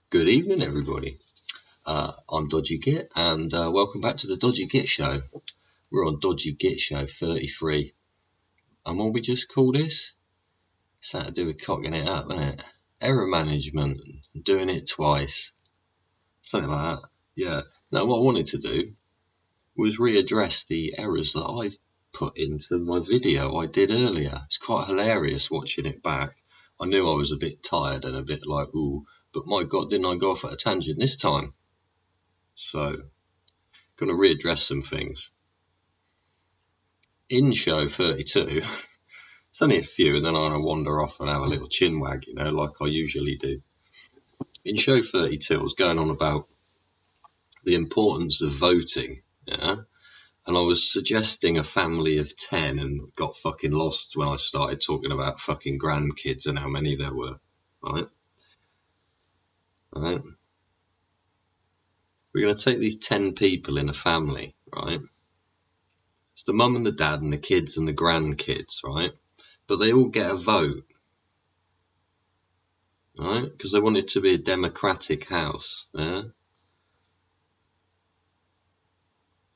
Good evening, everybody. I'm Dodgy Git, and welcome back to the Dodgy Git Show. We're on Dodgy Git Show 33. And what we just call this? Something to do with cocking it up, isn't it? Error management, doing it twice. Something like that. Yeah. Now, what I wanted to do was readdress the errors that I put into my video I did earlier. It's quite hilarious watching it back. I knew I was a bit tired and a bit like, ooh, but my God, didn't I go off at a tangent this time? So, going to readdress some things. In show 32, it's only a few, and then I'm going to wander off and have a little chin wag, like I usually do. In show 32, I was going on about the importance of voting, yeah? And I was suggesting a family of 10 and got fucking lost when I started talking about fucking grandkids and how many there were, right? Right? We're going to take these 10 people in a family, right? It's the mum and the dad and the kids and the grandkids, right? But they all get a vote, right? Because they want it to be a democratic house, yeah?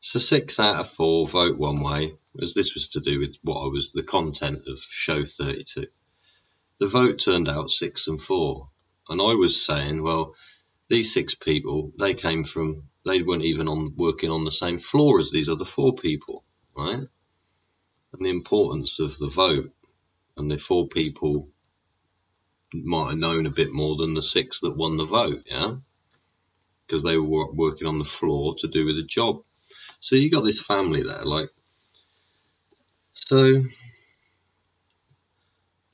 So 6 out of 4 vote one way, as this was to do with the content of show 32. The vote turned out 6 and 4. And I was saying, well, these 6 people, they weren't even working on the same floor as these other 4 people, right? And the importance of the vote, and the 4 people might have known a bit more than the 6 that won the vote, yeah? Because they were working on the floor to do with the job. So you got this family there, so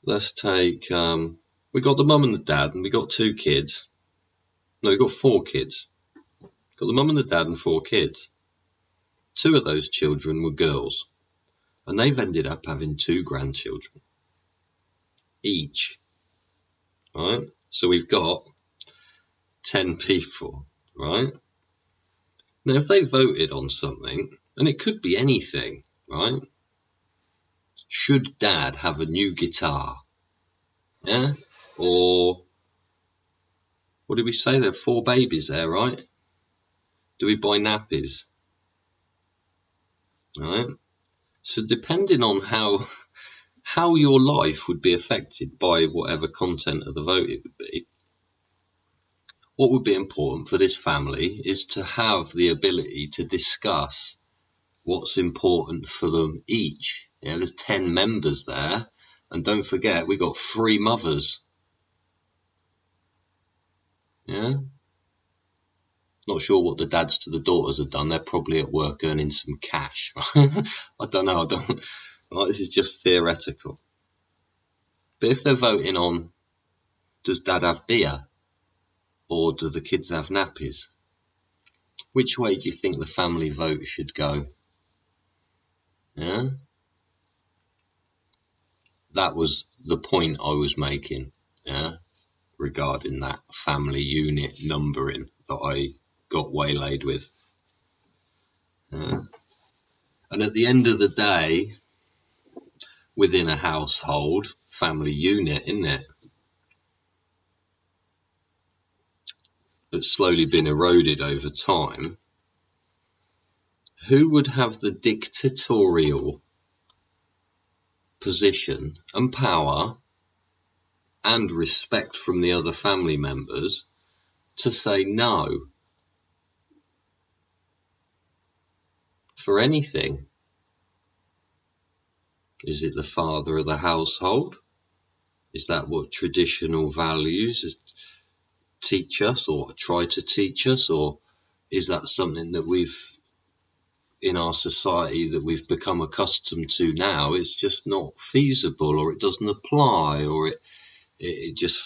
let's take, we got the mum and the dad, and we got 2 kids. No, we got 4 kids. Got the mum and the dad and 4 kids. 2 of those children were girls, and they've ended up having 2 grandchildren each, right? So we've got 10 people, right? Now, if they voted on something, and it could be anything, right? Should dad have a new guitar? Yeah? Or, what did we say? There are 4 babies there, right? Do we buy nappies? Right? So depending on how your life would be affected by whatever content of the vote it would be, what would be important for this family is to have the ability to discuss what's important for them each. Yeah, there's 10 members there, and don't forget, we got 3 mothers. Yeah? Not sure what the dads to the daughters have done. They're probably at work earning some cash. I don't know. This is just theoretical. But if they're voting on, does dad have beer? Or do the kids have nappies? Which way do you think the family vote should go? Yeah? That was the point I was making, yeah, regarding that family unit numbering that I got waylaid with. And at the end of the day, within a household, family unit, isn't it? That's slowly been eroded over time. Who would have the dictatorial position and power and respect from the other family members to say no for anything? Is it the father of the household? Is that what traditional values teach us or try to teach us? Or is that something that in our society that we've become accustomed to now? It's just not feasible, or it doesn't apply, or it just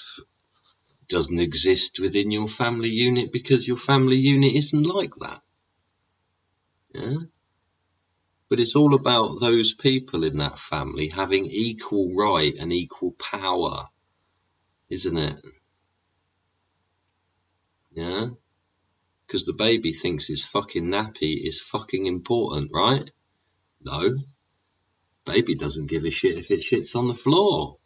doesn't exist within your family unit because your family unit isn't like that. Yeah? But it's all about those people in that family having equal right and equal power, isn't it? Yeah? Because the baby thinks his fucking nappy is fucking important, right? No. Baby doesn't give a shit if it shits on the floor.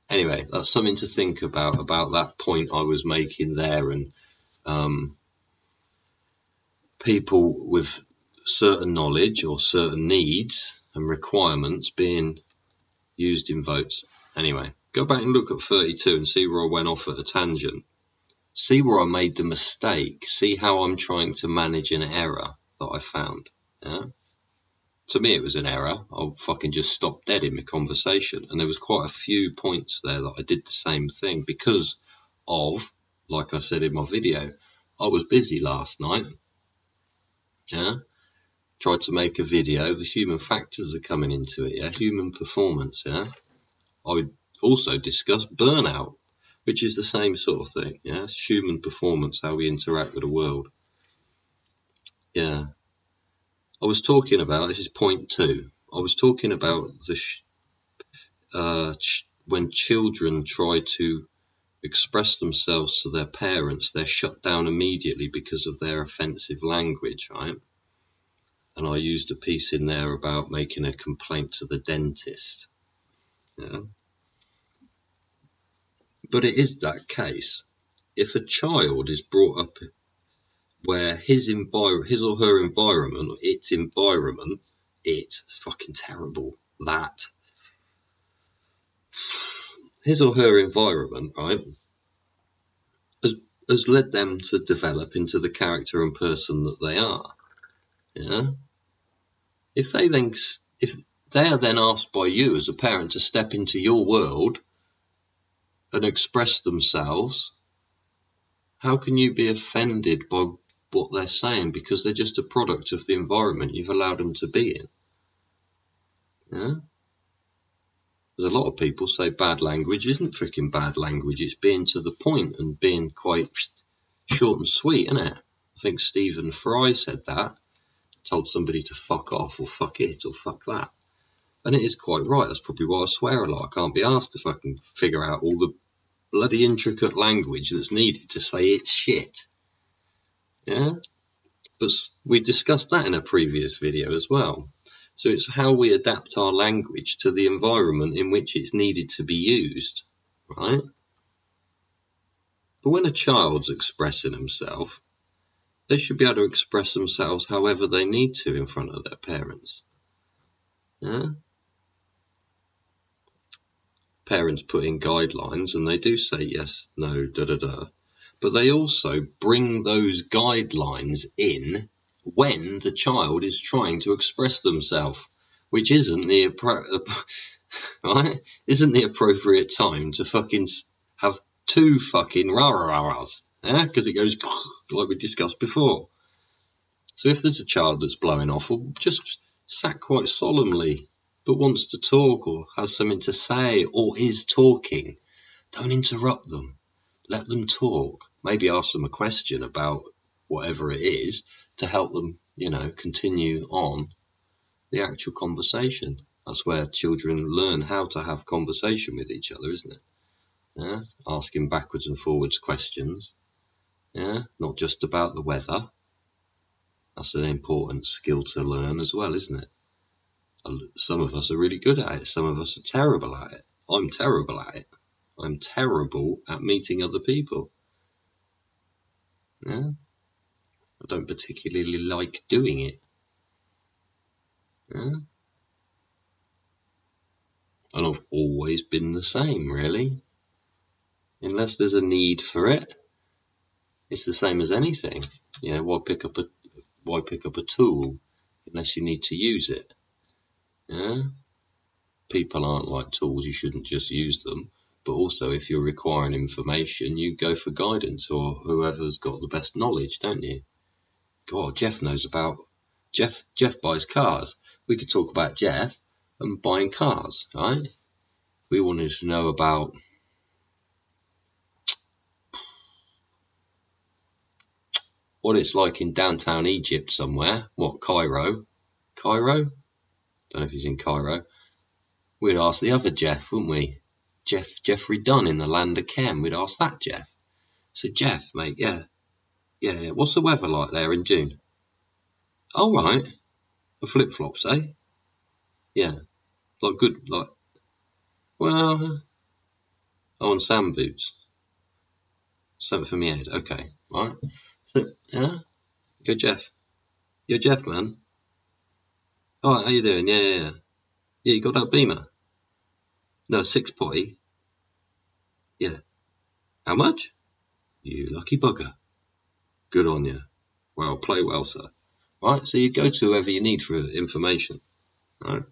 Anyway, that's something to think about that point I was making there, and people with certain knowledge or certain needs and requirements being used in votes. Anyway, go back and look at 32 and see where I went off at a tangent. See where I made the mistake. See how I'm trying to manage an error that I found. Yeah? To me, it was an error. I fucking just stopped dead in my conversation. And there was quite a few points there that I did the same thing because of, like I said in my video, I was busy last night. Yeah? Tried to make a video. The human factors are coming into it. Yeah? Human performance. Yeah? I would also discuss burnout, which is the same sort of thing. Yeah? It's human performance, how we interact with the world. Yeah. I was talking about, this is point 2, I was talking about when children try to express themselves to their parents, they're shut down immediately because of their offensive language, right? And I used a piece in there about making a complaint to the dentist. Yeah. But it is that case. If a child is brought up where his or her environment, it's fucking terrible. That his or her environment, right, has led them to develop into the character and person that they are. Yeah. If they are then asked by you as a parent to step into your world and express themselves, how can you be offended by what they're saying because they're just a product of the environment you've allowed them to be in? Yeah. There's a lot of people say bad language isn't freaking bad language. It's being to the point and being quite short and sweet, isn't it? I think Stephen Fry said that. Told somebody to fuck off or fuck it or fuck that. And it is quite right. That's probably why I swear a lot. I can't be asked to fucking figure out all the bloody intricate language that's needed to say it's shit. Yeah? But we discussed that in a previous video as well. So it's how we adapt our language to the environment in which it's needed to be used, right? But when a child's expressing himself, they should be able to express themselves however they need to in front of their parents. Yeah? Parents put in guidelines and they do say yes, no, da-da-da. But they also bring those guidelines in when the child is trying to express themselves, which isn't the isn't the appropriate time to fucking have 2 fucking rah-rah-rahs, yeah? Because it goes like we discussed before. So if there's a child that's blowing off, or just sat quite solemnly, but wants to talk or has something to say or is talking, don't interrupt them. Let them talk. Maybe ask them a question about whatever it is to help them, continue on the actual conversation. That's where children learn how to have conversation with each other, isn't it? Yeah? Asking backwards and forwards questions. Yeah? Not just about the weather. That's an important skill to learn as well, isn't it? Some of us are really good at it. Some of us are terrible at it. I'm terrible at it. I'm terrible at meeting other people. Yeah? I don't particularly like doing it. Yeah? And I've always been the same, really. Unless there's a need for it, it's the same as anything. Why pick up a tool unless you need to use it? Yeah? People aren't like tools, you shouldn't just use them. But also, if you're requiring information, you go for guidance or whoever's got the best knowledge, don't you? God, Jeff buys cars. We could talk about Jeff and buying cars, right? We wanted to know about what it's like in downtown Egypt somewhere. What, Cairo? Cairo? Don't know if he's in Cairo. We'd ask the other Jeff, wouldn't we? Jeffrey Dunn in the land of Chem. We'd ask that Jeff. So Jeff, mate, yeah. What's the weather like there in June? Oh, right. The flip-flops, eh? Yeah. Like good, like... Well, oh, and sand boots. Something for me head. Okay, right. So, yeah, you're Jeff. You're Jeff, man. All right, how you doing? Yeah. Yeah, you got that Beamer? No, 6 potty. Yeah. How much? You lucky bugger. Good on you. Well, play well, sir. Right, so you go to whoever you need for information. Right.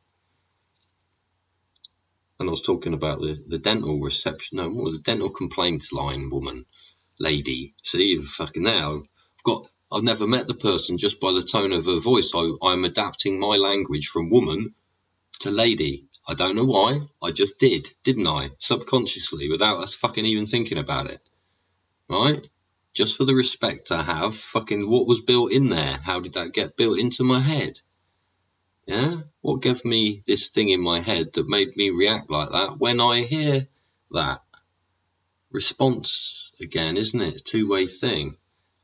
And I was talking about the dental reception. No, what was the dental complaints line woman, lady? See, fucking now I've never met the person just by the tone of her voice. I'm adapting my language from woman to lady. I don't know why. I just did, didn't I? Subconsciously, without us fucking even thinking about it. Right? Just for the respect I have, fucking what was built in there? How did that get built into my head? Yeah? What gave me this thing in my head that made me react like that when I hear that? Response again, isn't it? It's a two-way thing.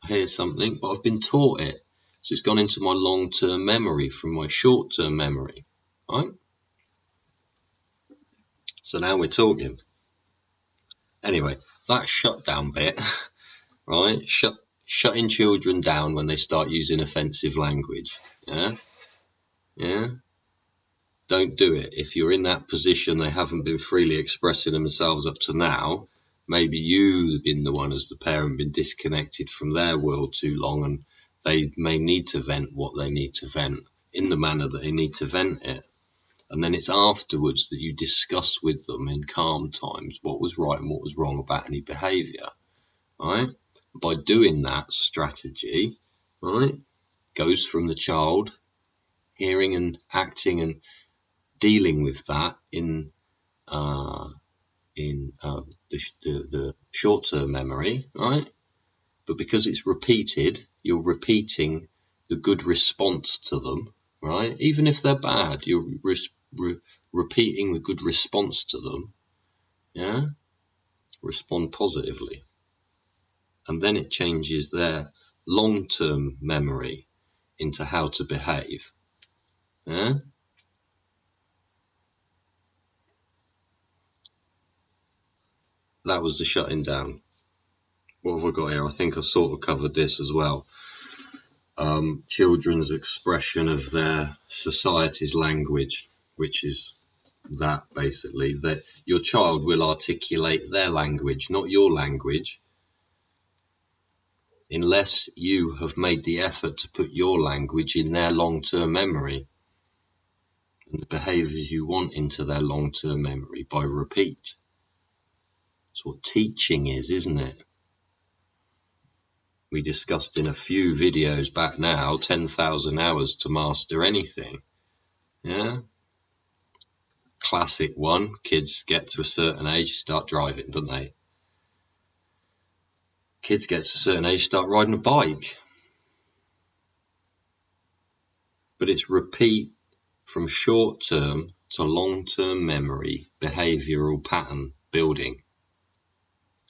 I hear something, but I've been taught it. So it's gone into my long-term memory from my short-term memory. Right? So now we're talking. Anyway, that shutdown bit, right? Shutting children down when they start using offensive language. Yeah? Yeah? Don't do it. If you're in that position, they haven't been freely expressing themselves up to now. Maybe you've been the one as the parent been disconnected from their world too long, and they may need to vent what they need to vent in the manner that they need to vent it. And then it's afterwards that you discuss with them in calm times what was right and what was wrong about any behaviour. Right? By doing that strategy, right, goes from the child hearing and acting and dealing with that in the short-term memory, right? But because it's repeated, you're repeating the good response to them, right? Even if they're bad, you're repeating the good response to them, yeah? Respond positively. And then it changes their long-term memory into how to behave, yeah? That was the shutting down. What have I got here? I think I sort of covered this as well. Children's expression of their society's language, which is that basically, that your child will articulate their language, not your language, unless you have made the effort to put your language in their long-term memory and the behaviours you want into their long-term memory by repeat. That's what teaching is, isn't it? We discussed in a few videos back now, 10,000 hours to master anything. Yeah? Classic one. Kids get to a certain age, start driving, don't they? Kids get to a certain age, start riding a bike. But it's repeat from short-term to long-term memory, behavioural pattern building.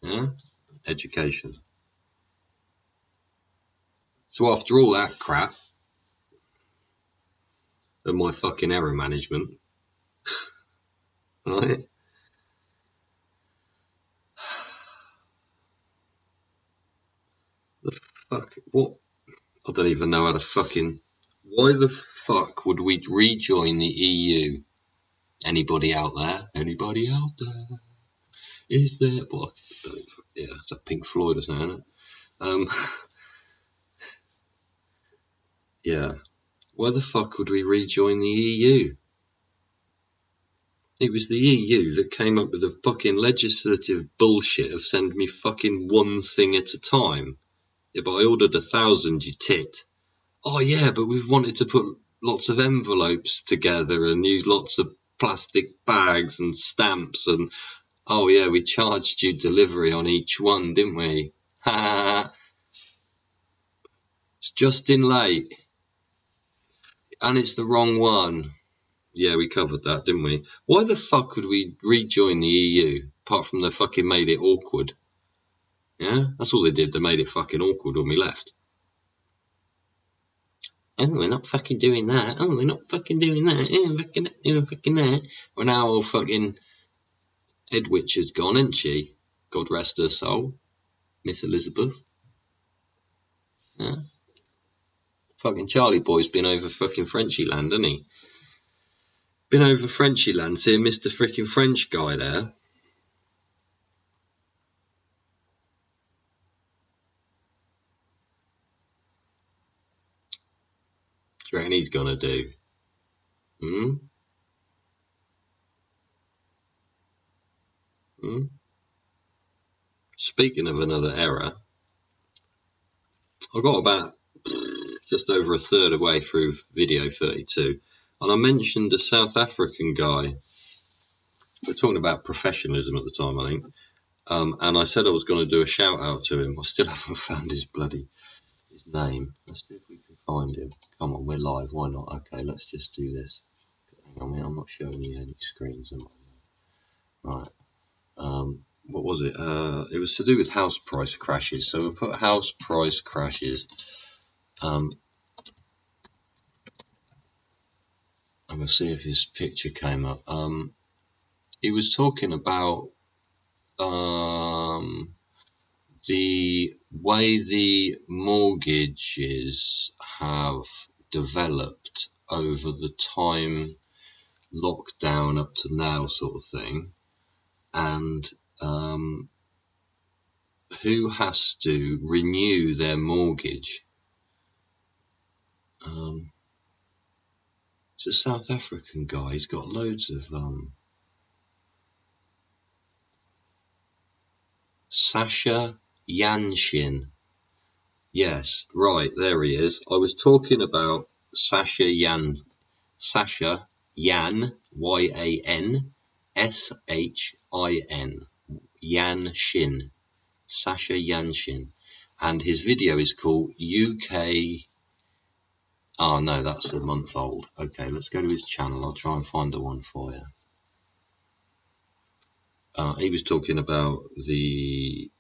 Yeah? Education. So after all that crap and my fucking error management, right? The fuck? What? I don't even know how to fucking... Why the fuck would we rejoin the EU? Anybody out there? Anybody out there? Is there... Well, yeah, it's that Pink Floyd, isn't it? Yeah. Why the fuck would we rejoin the EU? It was the EU that came up with the fucking legislative bullshit of send me fucking one thing at a time. Yeah, but I ordered 1,000, you tit. Oh yeah, but we've wanted to put lots of envelopes together and use lots of plastic bags and stamps and oh yeah, we charged you delivery on each one, didn't we? Ha! It's just in late. And it's the wrong one. Yeah, we covered that, didn't we? Why the fuck would we rejoin the EU, apart from they fucking made it awkward? Yeah? That's all they did, they made it fucking awkward when we left. Oh, we're not fucking doing that. Oh, we're not fucking doing that. Yeah, fucking that. Yeah, fucking that. We're now all fucking Edwidge has gone, isn't she? God rest her soul. Miss Elizabeth. Yeah. Fucking Charlie boy's been over fucking Frenchy land, hasn't he? Been over Frenchy land, seeing Mr. freaking French guy there. What do you reckon he's gonna do? Hmm? Hmm? Speaking of another error, I got about just over a third of the way through video 32, and I mentioned a South African guy. We're talking about professionalism at the time, I think. And I said I was going to do a shout out to him. I still haven't found his name. Let's see if we can find him. Come on, we're live. Why not? Okay, let's just do this. Hang on, I'm not showing you any screens, am I? Right. What was it? It was to do with house price crashes. So we'll put house price crashes. And we'll see if his picture came up. He was talking about the way the mortgages have developed over the time lockdown up to now, sort of thing, and who has to renew their mortgage. It's a South African guy. He's got loads of Sasha Yanshin. Yes, right, there he is. I was talking about Sasha Yan, Y-A-N-S-H-I-N, Yanshin, Sasha Yanshin, and his video is called UK. Oh no, that's a month old. Okay, let's go to his channel. I'll try and find the one for you. He was talking about the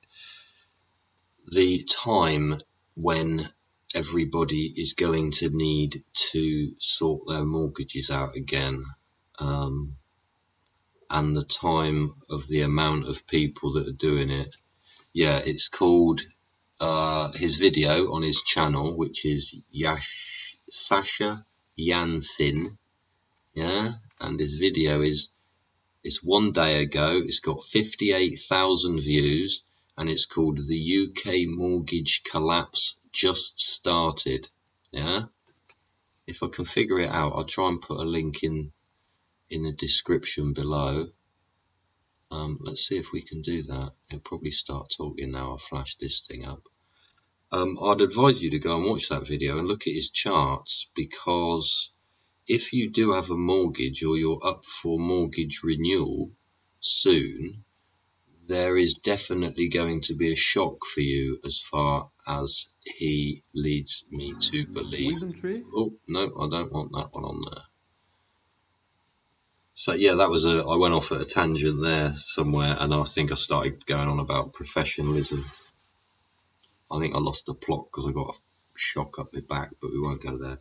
time when everybody is going to need to sort their mortgages out again, and the time of the amount of people that are doing it. Yeah, it's called his video on his channel, which is Sasha Yanshin. Yeah, and his video is, it's 1 day ago. It's got 58,000 views, and it's called "The UK Mortgage Collapse Just Started." Yeah, if I can figure it out, I'll try and put a link in the description below. Let's see if we can do that. He'll probably start talking now. I'll flash this thing up. I'd advise you to go and watch that video and look at his charts, because if you do have a mortgage or you're up for mortgage renewal soon, there is definitely going to be a shock for you, as far as he leads me to believe. Wisdom tree? Oh, no, I don't want that one on there. So yeah, that was I went off at a tangent there somewhere, and I think I started going on about professionalism. I think I lost the plot because I got a shock up my back, but we won't go there.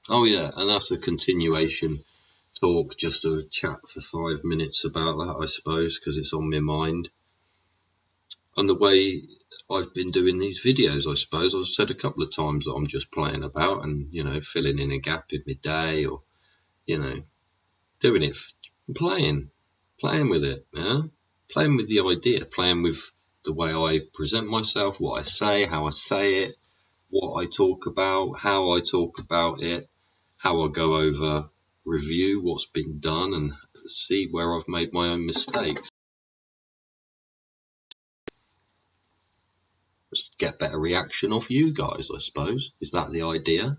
Oh yeah, and that's a continuation talk, just a chat for 5 minutes about that, I suppose, because it's on my mind. And the way I've been doing these videos, I suppose, I've said a couple of times that I'm just playing about and, you know, filling in a gap in my day, or, you know, doing it, playing with it, yeah? Playing with the idea, playing with the way I present myself, what I say, how I say it, what I talk about, how I talk about it, how I go over, review what's been done, and see where I've made my own mistakes. Just get better reaction off you guys, I suppose. Is that the idea?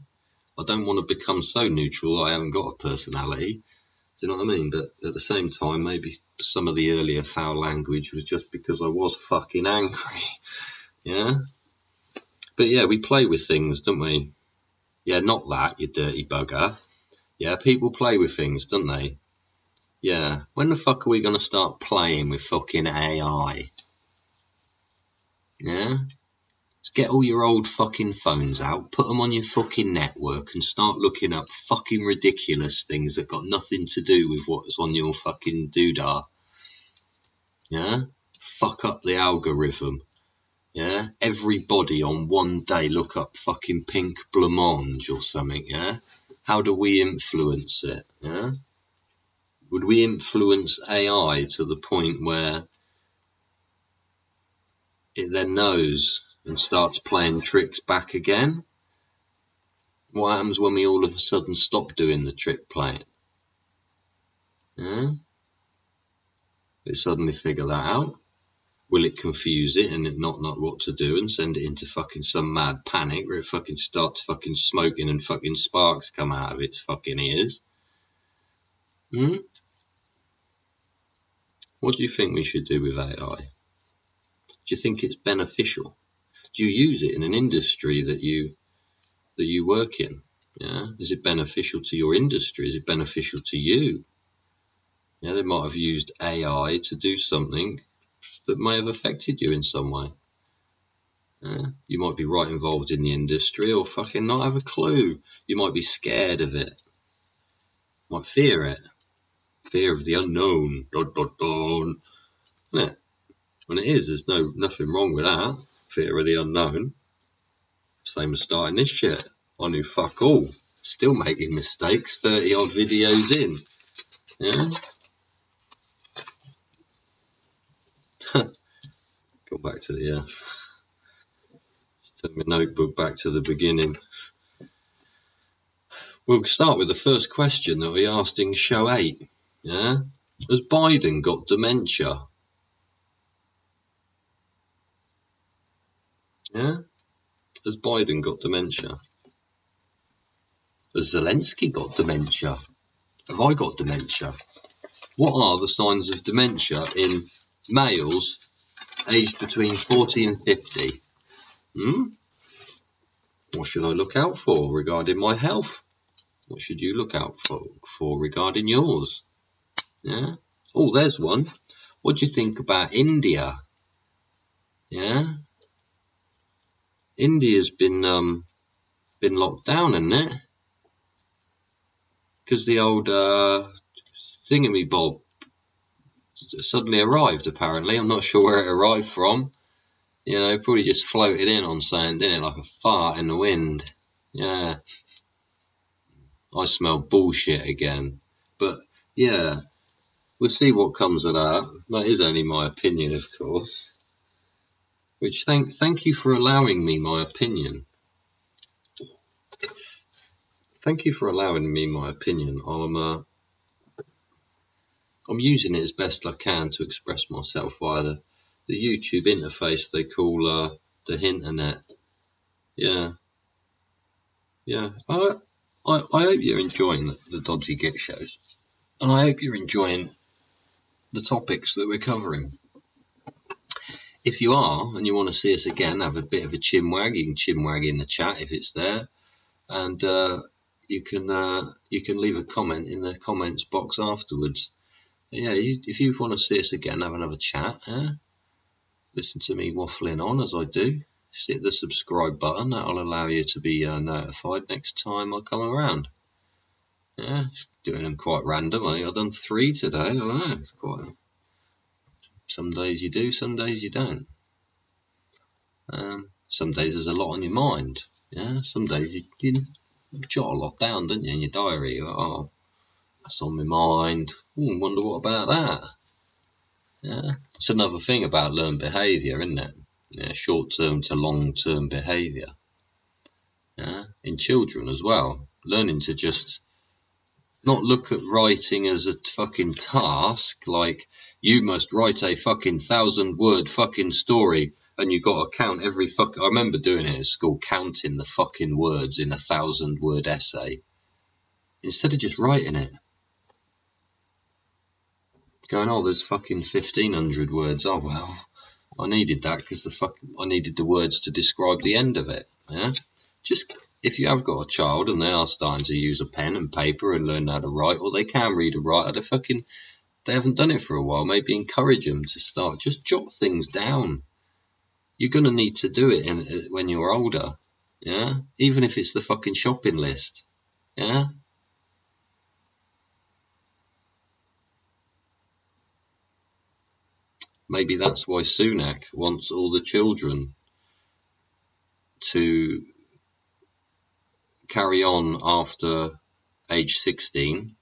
I don't want to become so neutral I haven't got a personality. Do you know what I mean? But at the same time, maybe some of the earlier foul language was just because I was fucking angry. Yeah? But yeah, we play with things, don't we? Yeah, not that, you dirty bugger. Yeah, people play with things, don't they? Yeah. When the fuck are we going to start playing with fucking AI? Yeah? Get all your old fucking phones out, put them on your fucking network and start looking up fucking ridiculous things that got nothing to do with what's on your fucking doodah. Yeah? Fuck up the algorithm. Yeah? Everybody on one day look up fucking pink blancmange or something, yeah? How do we influence it, yeah? Would we influence AI to the point where it then knows and starts playing tricks back again? What happens when we all of a sudden stop doing the trick playing? Yeah? They suddenly figure that out. Will it confuse it and it not know what to do and send it into fucking some mad panic where it fucking starts fucking smoking and fucking sparks come out of its fucking ears? What do you think we should do with AI? Do you think it's beneficial? Do you use it in an industry that you work in? Yeah, is it beneficial to your industry? Is it beneficial to you? Yeah, they might have used AI to do something that may have affected you in some way. Yeah, you might be right involved in the industry or fucking not have a clue. You might be scared of it. Might fear it. Fear of the unknown. Yeah. When it is, there's nothing wrong with that. Fear of the unknown. Same as starting this shit. I knew fuck all. Still making mistakes 30 odd videos in. Yeah? Go back to the turn my notebook back to the beginning. We'll start with the first question that we asked in show 8. Yeah? Has Biden got dementia? Yeah? Has Biden got dementia? Has Zelensky got dementia? Have I got dementia? What are the signs of dementia in males aged between 40 and 50? What should I look out for regarding my health? What should you look out for regarding yours? Yeah. Oh, there's one. What do you think about India? Yeah. India's been locked down, hasn't it? Because the old thingamabob suddenly arrived. Apparently, I'm not sure where it arrived from. You know, probably just floated in on sand, didn't it, like a fart in the wind. Yeah. I smell bullshit again. But yeah, we'll see what comes of that. That is only my opinion, of course. Which thank you for allowing me my opinion. Thank you for allowing me my opinion. I'm using it as best I can to express myself via the YouTube interface they call the Hinternet. Yeah. Yeah. I hope you're enjoying the Dodgy Git shows. And I hope you're enjoying the topics that we're covering. If you are, and you want to see us again, have a bit of a chinwag, you can chinwag in the chat if it's there. And you can leave a comment in the comments box afterwards. Yeah, if you want to see us again, have another chat, listen to me waffling on as I do, hit the subscribe button. That'll allow you to be notified next time I come around. Yeah, doing them quite randomly. I've done 3 today. I don't know. Some days you do, some days you don't. Some days there's a lot on your mind. Yeah, some days you jot a lot down, don't you, in your diary? Oh, that's on my mind. Wonder what about that? Yeah, it's another thing about learned behaviour, isn't it? Yeah, short-term to long-term behaviour. Yeah, in children as well, learning to just not look at writing as a fucking task, like you must write a fucking 1,000-word fucking story and you got to count every fucking... I remember doing it at school, counting the fucking words in a 1,000-word essay instead of just writing it. Going, oh, there's fucking 1,500 words. Oh, well, I needed that because I needed the words to describe the end of it. Yeah, just if you have got a child and they are starting to use a pen and paper and learn how to write, or they can read and write, they haven't done it for a while. Maybe encourage them to start. Just jot things down. you're going to need to do it when you're older. Yeah? Even if it's the fucking shopping list. Yeah? Maybe that's why Sunak wants all the children to carry on after age 16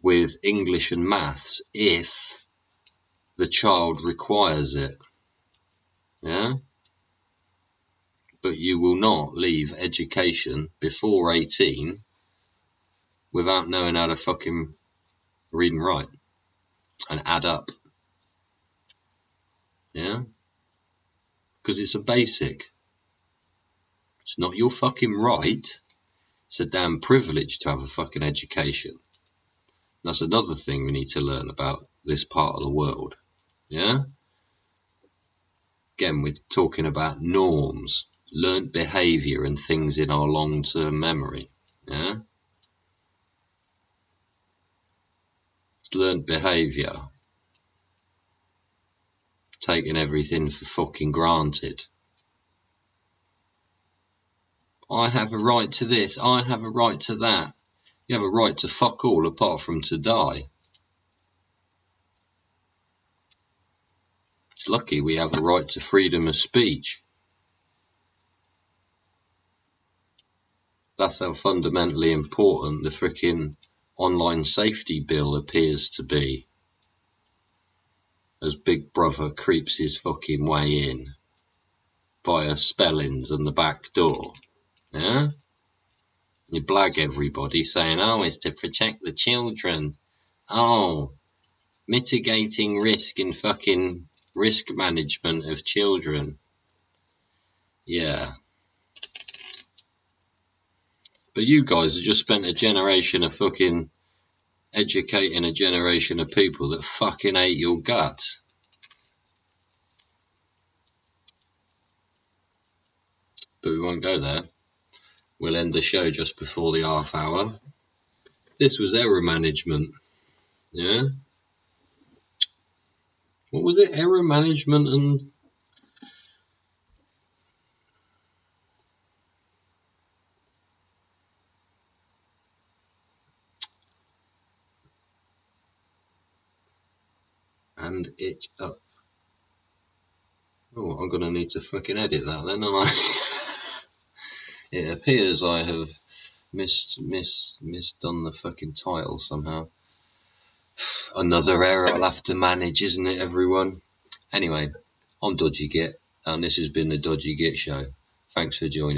with English and maths if the child requires it. Yeah? But you will not leave education before 18 without knowing how to fucking read and write and add up. Yeah? Because it's a basic. It's not your fucking right. It's a damn privilege to have a fucking education. That's another thing we need to learn about this part of the world. Yeah? Again, we're talking about norms, learnt behaviour and things in our long-term memory. Yeah? It's learnt behaviour. Taking everything for fucking granted. I have a right to this, I have a right to that. You have a right to fuck all apart from to die. It's lucky we have a right to freedom of speech. That's how fundamentally important the frickin' online safety bill appears to be. As Big Brother creeps his fucking way in via spellings and the back door. Yeah? You blag everybody saying, oh, it's to protect the children. Oh, mitigating risk and fucking risk management of children. Yeah. But you guys have just spent a generation of fucking educating a generation of people that fucking hate your guts. But we won't go there. We'll end the show just before the half hour. This was error management. Yeah? What was it? Error management and it up. Oh, I'm going to need to fucking edit that then, aren't I? It appears I have misdone the fucking title somehow. Another error I'll have to manage, isn't it, everyone? Anyway, I'm Dodgy Git, and this has been the Dodgy Git Show. Thanks for joining.